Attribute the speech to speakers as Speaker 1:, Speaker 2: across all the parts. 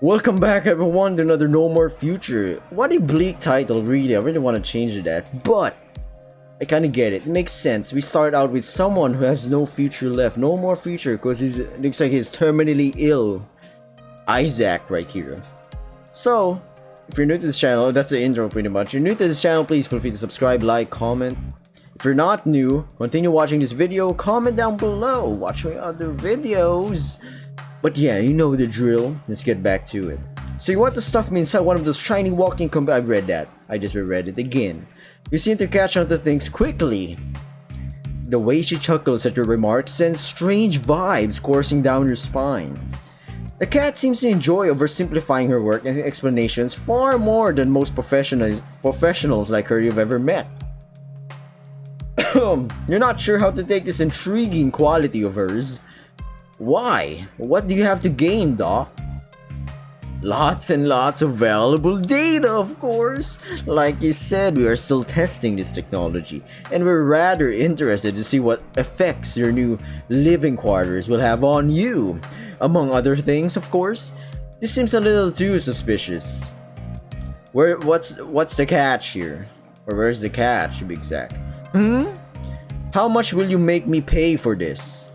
Speaker 1: Welcome back everyone to another No More Future. What a bleak title, really. I really want to change that, but I kind of get it. It makes sense. We start out with someone who has no future left. No more future because he looks like he's terminally ill. Isaac right here. So, if you're new to this channel, that's the intro pretty much. If you're new to this channel, please feel free to subscribe, like, comment. If you're not new, continue watching this video, comment down below, watch my other videos. But yeah, you know the drill. Let's get back to it. So you want to stuff me inside one of those shiny walking I read that. I just reread it again. You seem to catch on to things quickly. The way she chuckles at your remarks sends strange vibes coursing down your spine. The cat seems to enjoy oversimplifying her work and explanations far more than most professionals like her you've ever met. You're not sure how to take this intriguing quality of hers. Why? What do you have to gain, Doc? Lots and lots of valuable data, of course. Like you said, we are still testing this technology, and we're rather interested to see what effects your new living quarters will have on you. Among other things, of course. This seems a little too suspicious. What's the catch here? Or where's the catch, to be exact? How much will you make me pay for this?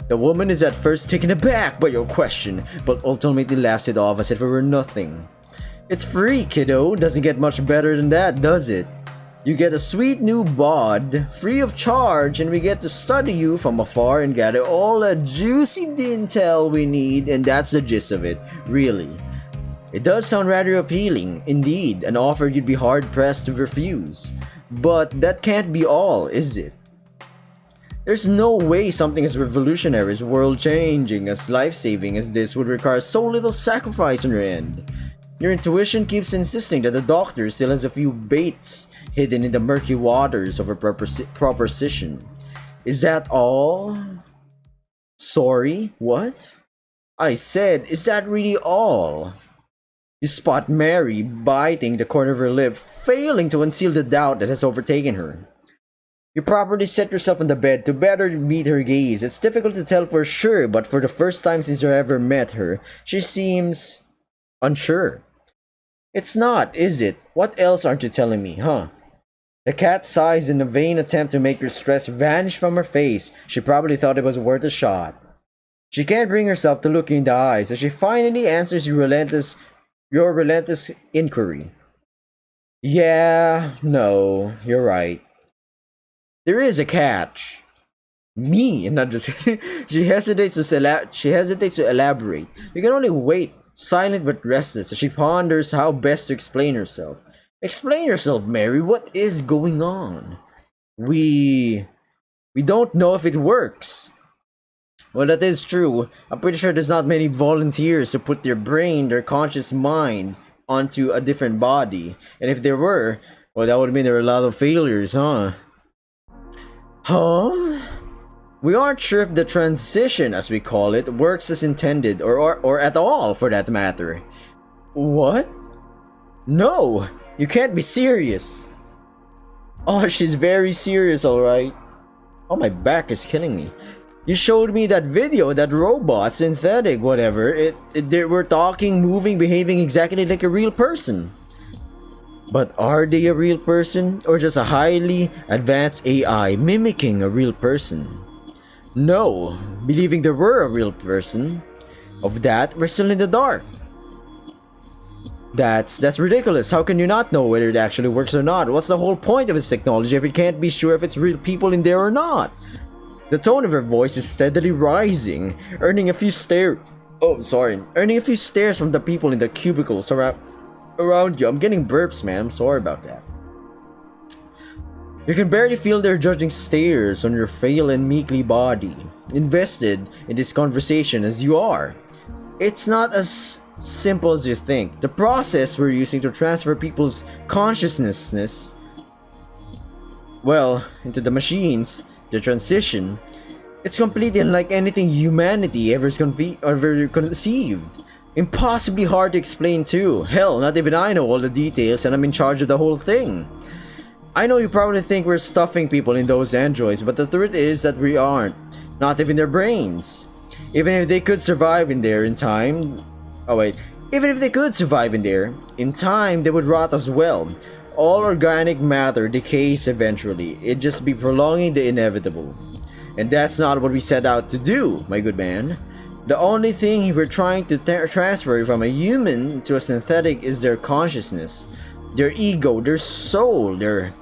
Speaker 1: The woman is at first taken aback by your question, but ultimately laughs it off as if it were nothing. It's free, kiddo. Doesn't get much better than that, does it? You get a sweet new bod, free of charge, and we get to study you from afar and gather all the juicy intel we need, and that's the gist of it, really. It does sound rather appealing, indeed, an offer you'd be hard-pressed to refuse. But that can't be all, is it? There's no way something as revolutionary, as world-changing, as life-saving as this would require so little sacrifice on your end. Your intuition keeps insisting that the doctor still has a few baits hidden in the murky waters of a proposition. Is that all? Sorry, what? I said, is that really all? You spot Mary biting the corner of her lip, failing to conceal the doubt that has overtaken her. You properly set yourself on the bed to better meet her gaze. It's difficult to tell for sure, but for the first time since you ever met her, she seems unsure. It's not, is it? What else aren't you telling me, huh? The cat sighs in a vain attempt to make her stress vanish from her face. She probably thought it was worth a shot. She can't bring herself to look you in the eyes as she finally answers your relentless inquiry. Yeah, no, you're right. There is a catch. Me, not just she hesitates to elaborate. You can only wait, silent but restless, as she ponders how best to explain herself. Explain yourself, Mary. What is going on? We don't know if it works. Well, that is true. I'm pretty sure there's not many volunteers to put their conscious mind onto a different body. And if there were, well, that would mean there were a lot of failures, huh? We aren't sure if the transition, as we call it, works as intended, or at all, for that matter. What? No! You can't be serious! Oh, she's very serious, alright. Oh, my back is killing me. You showed me that video, that robot, synthetic, whatever. They were talking, moving, behaving exactly like a real person. But are they a real person, or just a highly advanced AI mimicking a real person? No, believing there were a real person. Of that, we're still in the dark. That's ridiculous. How can you not know whether it actually works or not? What's the whole point of this technology if you can't be sure if it's real people in there or not? The tone of her voice is steadily rising, earning a few stares from the people in the cubicles around you. I'm getting burps, man. I'm sorry about that. You can barely feel their judging stares on your frail and meekly body, invested in this conversation as you are. It's not as simple as you think. The process we're using to transfer people's consciousness, well, into the machines, the transition, it's completely unlike anything humanity ever conceived. Impossibly hard to explain too. Hell, not even I know all the details and I'm in charge of the whole thing. I know you probably think we're stuffing people in those androids, but the truth is that we aren't. Not even their brains. Even if they could survive in there in time, Oh wait, Even if they could survive in there, in time they would rot as well. All organic matter decays eventually. It'd just be prolonging the inevitable. And that's not what we set out to do, my good man. The only thing we're trying to transfer from a human to a synthetic is their consciousness, their ego, their soul, their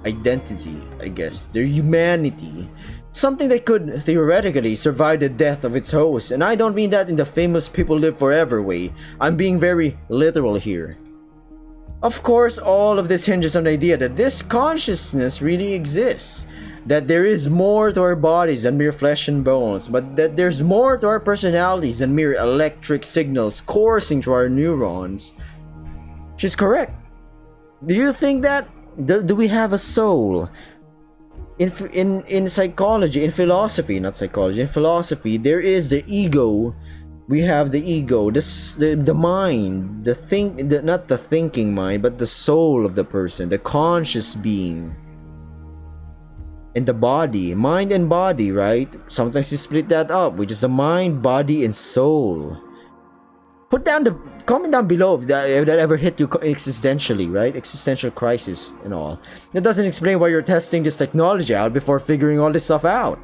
Speaker 1: identity, I guess, their humanity. Something that could theoretically survive the death of its host. And I don't mean that in the famous people live forever way. I'm being very literal here. Of course, all of this hinges on the idea that this consciousness really exists. That there is more to our bodies than mere flesh and bones, but that there's more to our personalities than mere electric signals coursing through our neurons. She's correct. Do you think that? Do we have a soul? In psychology, in philosophy, not psychology, in philosophy, there is the ego. We have the ego, the mind, not the thinking mind, but the soul of the person, the conscious being. And the body, mind and body, right? Sometimes you split that up, which is the mind, body, and soul. Comment down below if that ever hit you existentially, right? Existential crisis and all. That doesn't explain why you're testing this technology out before figuring all this stuff out.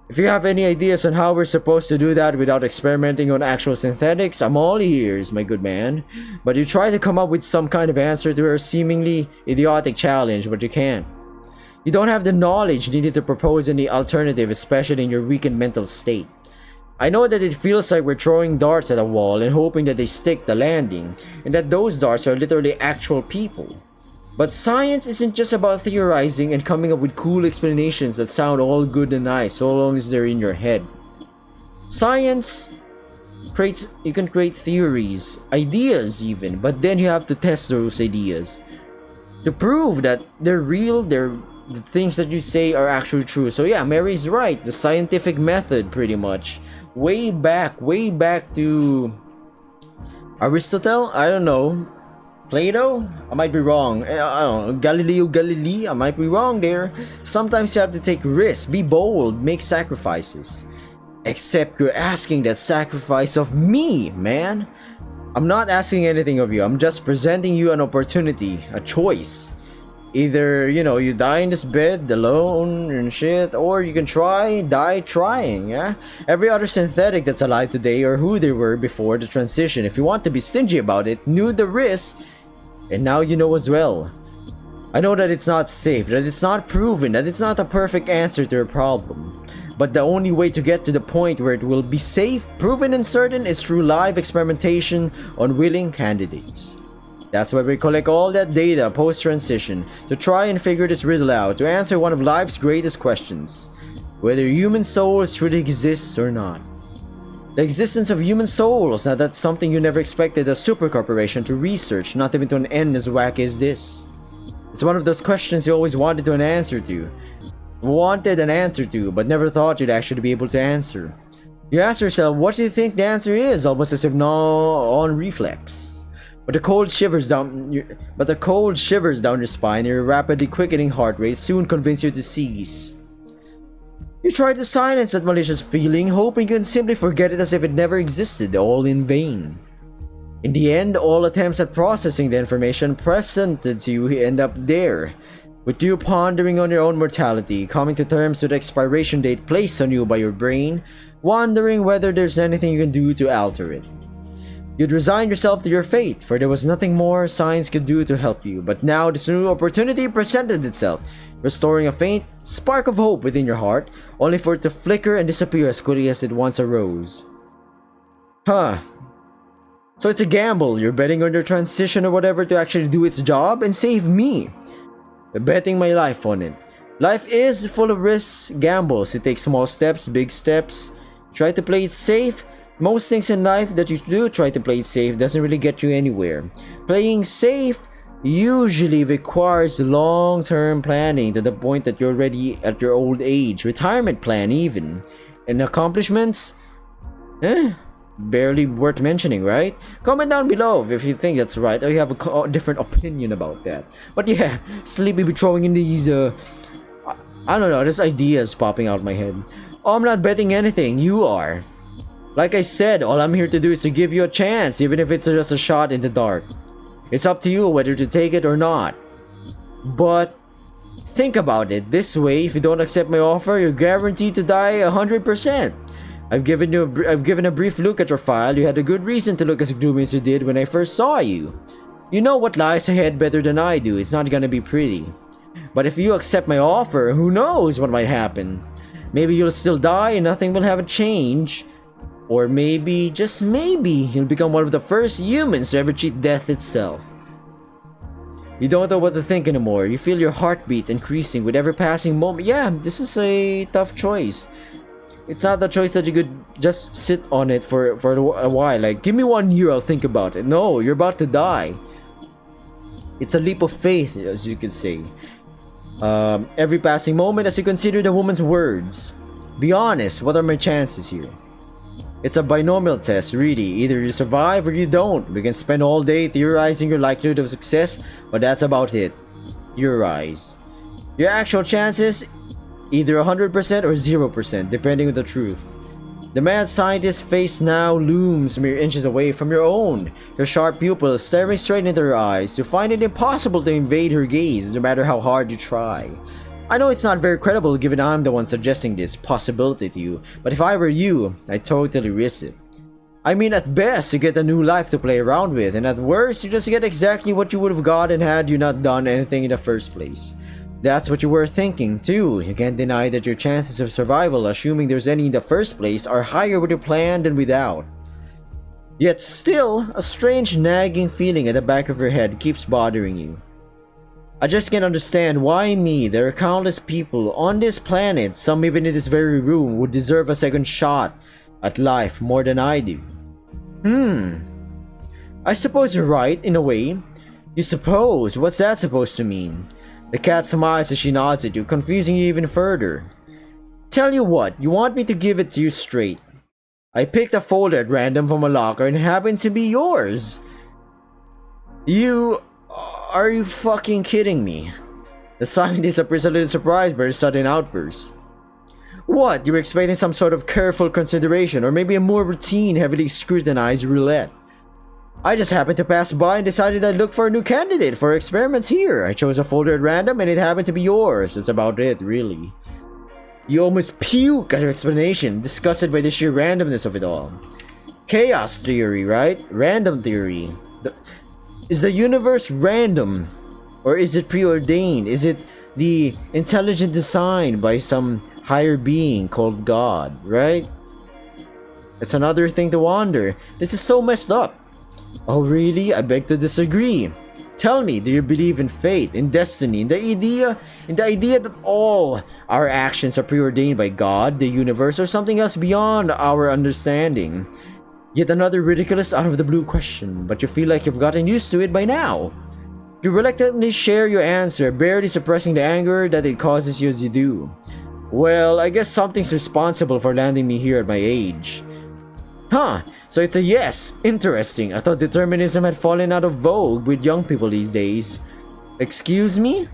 Speaker 1: If you have any ideas on how we're supposed to do that without experimenting on actual synthetics, I'm all ears, my good man. But you try to come up with some kind of answer to our seemingly idiotic challenge, but you can't. You don't have the knowledge needed to propose any alternative, especially in your weakened mental state. I know that it feels like we're throwing darts at a wall and hoping that they stick the landing, and that those darts are literally actual people. But science isn't just about theorizing and coming up with cool explanations that sound all good and nice so long as they're in your head. Science you can create theories, ideas even, but then you have to test those ideas to prove that they're real, the things that you say are actually true. So yeah, Mary's right. The scientific method, pretty much. Way back to Aristotle? I don't know. Plato? I might be wrong. I don't know. Galileo Galilei? I might be wrong there. Sometimes you have to take risks, be bold, make sacrifices. Except you're asking that sacrifice of me, man. I'm not asking anything of you. I'm just presenting you an opportunity, a choice. Either, you die in this bed alone and shit, or you can die trying, yeah? Every other synthetic that's alive today, or who they were before the transition, if you want to be stingy about it, knew the risk, and now you know as well. I know that it's not safe, that it's not proven, that it's not a perfect answer to your problem. But the only way to get to the point where it will be safe, proven, and certain is through live experimentation on willing candidates. That's why we collect all that data post-transition to try and figure this riddle out, to answer one of life's greatest questions: whether human souls truly exists or not. The existence of human souls, now that's something you never expected a super corporation to research, not even to an end as wacky as this. It's one of those questions you always wanted an answer to, but never thought you'd actually be able to answer. You ask yourself, what do you think the answer is, almost as if on reflex. But the cold shivers down your spine, your rapidly quickening heart rate soon convince you to cease. You try to silence that malicious feeling, hoping you can simply forget it as if it never existed, all in vain. In the end, all attempts at processing the information presented to you end up there, with you pondering on your own mortality, coming to terms with the expiration date placed on you by your brain, wondering whether there's anything you can do to alter it. You'd resign yourself to your fate, for there was nothing more science could do to help you. But now this new opportunity presented itself, restoring a faint spark of hope within your heart, only for it to flicker and disappear as quickly as it once arose. Huh. So it's a gamble. You're betting on your transition or whatever to actually do its job and save me. I'm betting my life on it. Life is full of risks, gambles. You take small steps, big steps. Try to play it safe. Most things in life that you do try to play it safe doesn't really get you anywhere. Playing safe usually requires long-term planning to the point that you're already at your old age, retirement plan even. And accomplishments? Barely worth mentioning, right? Comment down below if you think that's right or you have a different opinion about that. But yeah, Sleepy be throwing in these, I don't know, there's ideas popping out my head. Oh, I'm not betting anything, you are. Like I said, all I'm here to do is to give you a chance, even if it's just a shot in the dark. It's up to you whether to take it or not. But think about it this way: if you don't accept my offer, you're guaranteed to die 100%. I've given a brief look at your file. You had a good reason to look as gloomy as you did when I first saw you. You know what lies ahead better than I do. It's not gonna be pretty. But if you accept my offer, who knows what might happen? Maybe you'll still die and nothing will have a change. Or maybe, just maybe, you'll become one of the first humans to ever cheat death itself. You don't know what to think anymore. You feel your heartbeat increasing with every passing moment. Yeah, this is a tough choice. It's not the choice that you could just sit on it for a while. Like, give me 1 year, I'll think about it. No, you're about to die. It's a leap of faith, as you could say. Every passing moment as you consider the woman's words. Be honest, what are my chances here? It's a binomial test, really. Either you survive or you don't. We can spend all day theorizing your likelihood of success, but that's about it. Theorize. Your actual chances, either 100% or 0%, depending on the truth. The mad scientist's face now looms mere inches away from your own, your sharp pupils staring straight into her eyes. You find it impossible to evade her gaze, no matter how hard you try. I know it's not very credible given I'm the one suggesting this possibility to you, but if I were you, I'd totally risk it. I mean, at best, you get a new life to play around with, and at worst, you just get exactly what you would have gotten had you not done anything in the first place. That's what you were thinking, too. You can't deny that your chances of survival, assuming there's any in the first place, are higher with your plan than without. Yet still, a strange nagging feeling at the back of your head keeps bothering you. I just can't understand why me. There are countless people on this planet, some even in this very room, would deserve a second shot at life more than I do. I suppose you're right, in a way. You suppose? What's that supposed to mean? The cat smiles as she nods at you, confusing you even further. Tell you what, you want me to give it to you straight. I picked a folder at random from a locker and it happened to be yours. Are you fucking kidding me? The scientist appears a little surprised by her sudden outburst. What, you were expecting some sort of careful consideration, or maybe a more routine, heavily scrutinized roulette? I just happened to pass by and decided I'd look for a new candidate for experiments here. I chose a folder at random and it happened to be yours. That's about it, really. You almost puke at her explanation, disgusted by the sheer randomness of it all. Chaos theory, right? Random theory. Is the universe random? Or is it preordained? Is it the intelligent design by some higher being called God, right? It's another thing to wonder. This is so messed up. Oh really? I beg to disagree. Tell me, do you believe in fate, in destiny, in the idea that all our actions are preordained by God, the universe, or something else beyond our understanding? Yet another ridiculous out of the blue question, but you feel like you've gotten used to it by now. You reluctantly share your answer, barely suppressing the anger that it causes you as you do. Well, I guess something's responsible for landing me here at my age. Huh, so it's a yes. Interesting. I thought determinism had fallen out of vogue with young people these days. Excuse me?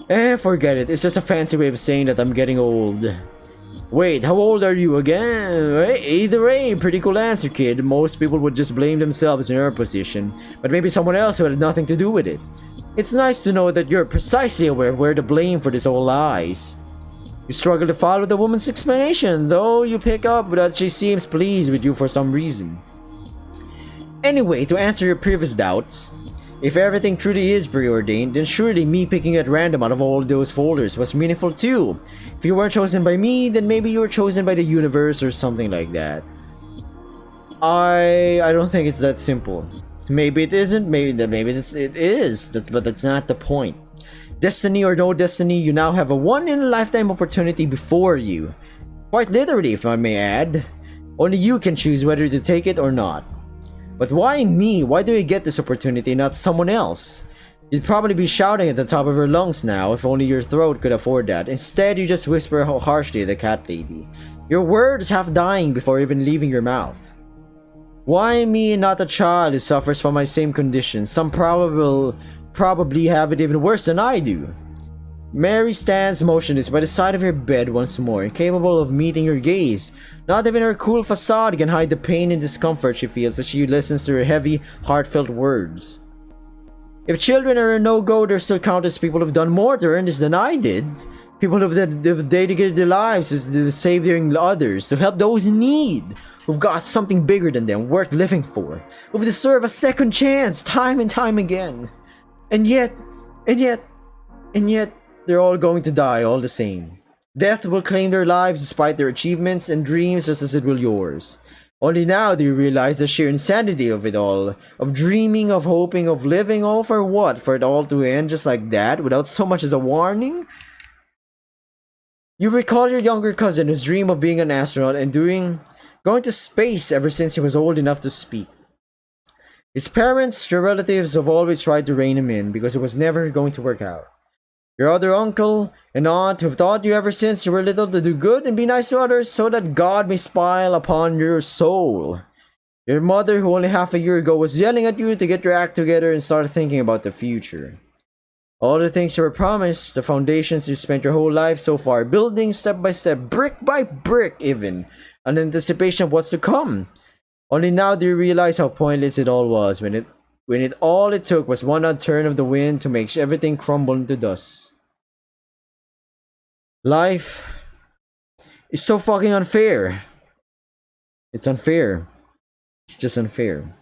Speaker 1: Forget it. It's just a fancy way of saying that I'm getting old. Wait, how old are you again? Either way, pretty cool answer, kid. Most people would just blame themselves in your position, but maybe someone else who had nothing to do with it. It's nice to know that you're precisely aware where the blame for this all lies. You struggle to follow the woman's explanation, though you pick up that she seems pleased with you for some reason. Anyway, to answer your previous doubts, if everything truly is preordained, then surely me picking at random out of all those folders was meaningful too. If you weren't chosen by me, then maybe you were chosen by the universe or something like that. I don't think it's that simple. Maybe it isn't, maybe it is, but that's not the point. Destiny or no destiny, you now have a one-in-a-lifetime opportunity before you. Quite literally, if I may add. Only you can choose whether to take it or not. But why me? Why do I get this opportunity, not someone else? You'd probably be shouting at the top of your lungs now if only your throat could afford that. Instead, you just whisper harshly at the cat lady. Your words half dying before even leaving your mouth. Why me and not a child who suffers from my same condition? Some probably have it even worse than I do. Mary stands motionless by the side of her bed once more, incapable of meeting your gaze. Not even her cool facade can hide the pain and discomfort she feels as she listens to her heavy, heartfelt words. If children are a no-go, there's still countless people who've done more to earn this than I did. People who've dedicated their lives to saving others, to help those in need, who've got something bigger than them, worth living for, who've deserved a second chance time and time again. And yet, they're all going to die all the same. Death will claim their lives despite their achievements and dreams just as it will yours. Only now do you realize the sheer insanity of it all, of dreaming, of hoping, of living, all for what? For it all to end just like that, without so much as a warning? You recall your younger cousin whose dream of being an astronaut and going to space ever since he was old enough to speak. His parents, your relatives, have always tried to rein him in because it was never going to work out. Your other uncle and aunt have taught you ever since you were little to do good and be nice to others so that God may smile upon your soul. Your mother, who only half a year ago was yelling at you to get your act together and start thinking about the future. All the things you were promised, the foundations you spent your whole life so far building step by step, brick by brick even, in anticipation of what's to come. Only now do you realize how pointless it all was when all it took was one odd turn of the wind to make everything crumble into dust. Life is so fucking unfair. It's unfair. It's just unfair.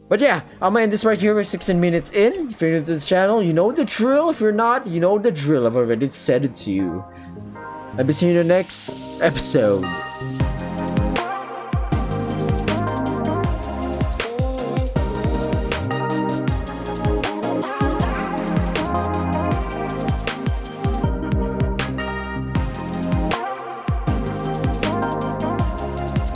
Speaker 1: But yeah, I'm gonna end this right here. We're 16 minutes in. If you're new to this channel, you know the drill. If you're not, you know the drill. I've already said it to you. I'll be seeing you in the next episode.